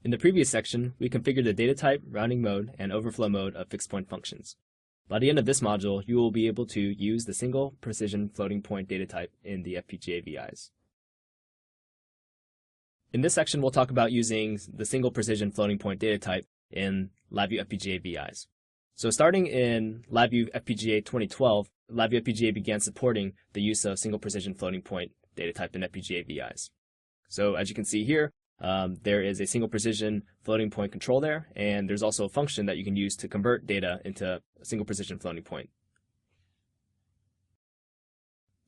In the previous section, we configured the data type, rounding mode, and overflow mode of fixed point functions. By the end of this module, you will be able to use the single precision floating point data type in the FPGA VIs. In this section, we'll talk about using the single precision floating point data type in LabVIEW FPGA VIs. So starting in LabVIEW FPGA 2012, LabVIEW FPGA began supporting the use of single precision floating point data type in FPGA VIs. So as you can see here, there is a single precision floating point control there, and there's also a function that you can use to convert data into a single precision floating point.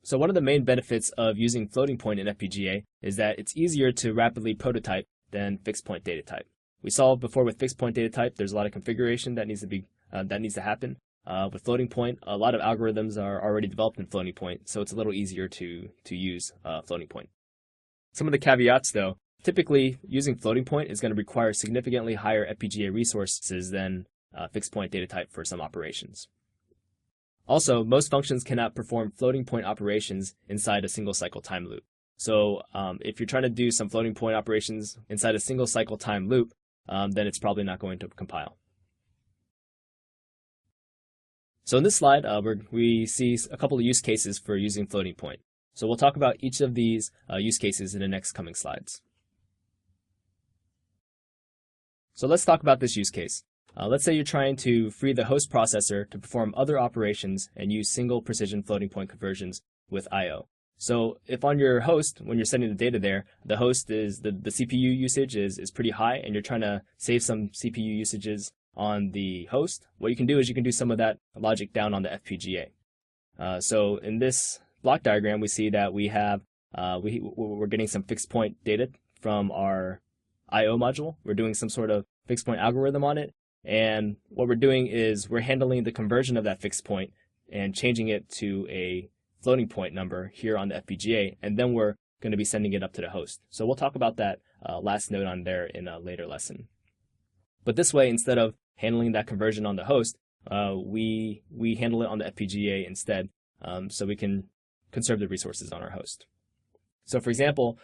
So one of the main benefits of using floating point in FPGA is that it's easier to rapidly prototype than fixed point data type. We saw before with fixed point data type, there's a lot of configuration that needs to happen. With floating point, a lot of algorithms are already developed in floating point, so it's a little easier to use floating point. Some of the caveats though, typically using floating point is going to require significantly higher FPGA resources than fixed point data type for some operations. Also, most functions cannot perform floating point operations inside a single cycle time loop. So if you're trying to do some floating point operations inside a single cycle time loop, then it's probably not going to compile. So in this slide, we see a couple of use cases for using floating point. So we'll talk about each of these use cases in the next coming slides. So let's talk about this use case. Let's say you're trying to free the host processor to perform other operations and use single precision floating point conversions with I/O. So if on your host, when you're sending the data there, the host is the CPU usage is pretty high, and you're trying to save some CPU usages on the host, what you can do is you can do some of that logic down on the FPGA. So in this block diagram, we see that we have we're getting some fixed point data from our I/O module. We're doing some sort of fixed point algorithm on it, and what we're doing is we're handling the conversion of that fixed point and changing it to a floating point number here on the FPGA, and then we're going to be sending it up to the host. So we'll talk about that last node on there in a later lesson. But this way, instead of handling that conversion on the host, we handle it on the FPGA instead, so we can conserve the resources on our host. So for example,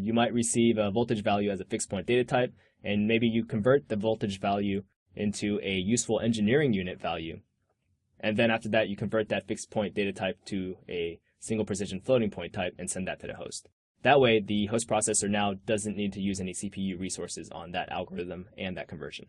you might receive a voltage value as a fixed point data type, and maybe you convert the voltage value into a useful engineering unit value. And then after that, you convert that fixed point data type to a single precision floating point type and send that to the host. That way, the host processor now doesn't need to use any CPU resources on that algorithm and that conversion.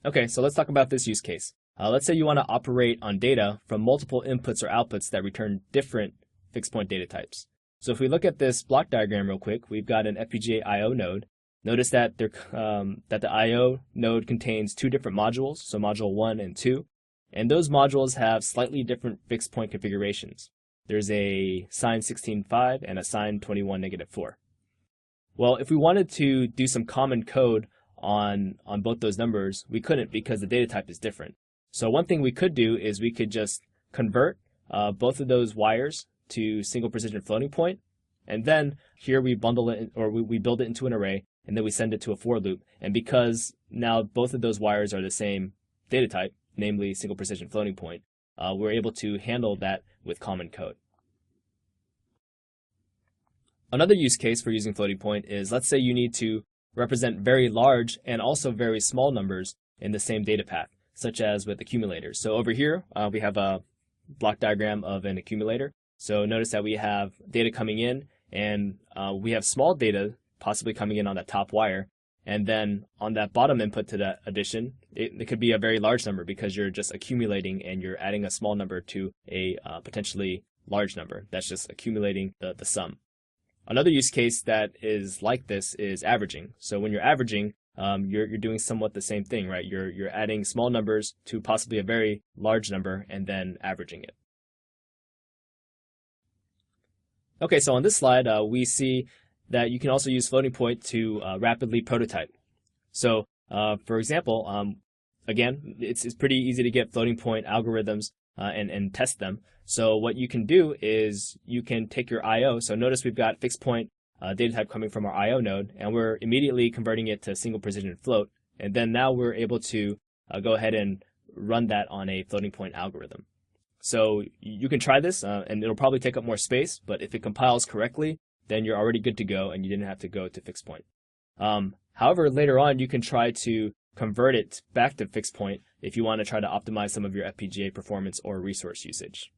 Okay, so let's talk about this use case. Let's say you want to operate on data from multiple inputs or outputs that return different fixed point data types. So if we look at this block diagram real quick, we've got an FPGA I/O node. Notice that the I/O node contains two different modules, so module 1 and 2, and those modules have slightly different fixed point configurations. There's a sign 16.5 and a sign 21-4. Well, if we wanted to do some common code on both those numbers, we couldn't because the data type is different. So one thing we could do is we could just convert both of those wires to single precision floating point, and then here we bundle it, or we build it into an array, and then we send it to a for loop. And because now both of those wires are the same data type, namely single precision floating point, we're able to handle that with common code. Another use case for using floating point is, let's say you need to represent very large and also very small numbers in the same data path, such as with accumulators. So over here, we have a block diagram of an accumulator. So notice that we have data coming in, and we have small data possibly coming in on that top wire, and then on that bottom input to that addition, it could be a very large number because you're just accumulating and you're adding a small number to a potentially large number. That's just accumulating the sum. Another use case that is like this is averaging. So when you're averaging, you're doing somewhat the same thing, right? You're adding small numbers to possibly a very large number and then averaging it. Okay, so on this slide, we see that you can also use floating point to rapidly prototype. So for example, again, it's pretty easy to get floating point algorithms and test them. So what you can do is you can take your I/O. So notice we've got fixed point data type coming from our I/O node, and we're immediately converting it to single precision float. And then now we're able to go ahead and run that on a floating point algorithm. So you can try this, and it'll probably take up more space, but if it compiles correctly, then you're already good to go and you didn't have to go to fixed point. However, later on, you can try to convert it back to fixed point if you want to try to optimize some of your FPGA performance or resource usage.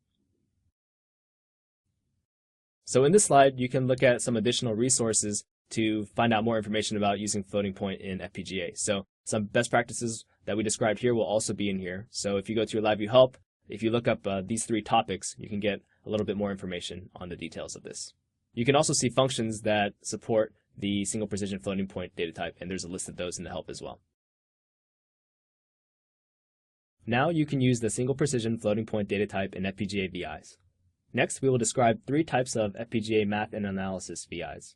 So in this slide, you can look at some additional resources to find out more information about using floating point in FPGA. So some best practices that we described here will also be in here. So if you go to your LabVIEW help, if you look up these 3 topics, you can get a little bit more information on the details of this. You can also see functions that support the single precision floating point data type, and there's a list of those in the help as well. Now you can use the single precision floating point data type in FPGA VIs. Next, we will describe 3 types of FPGA math and analysis VIs.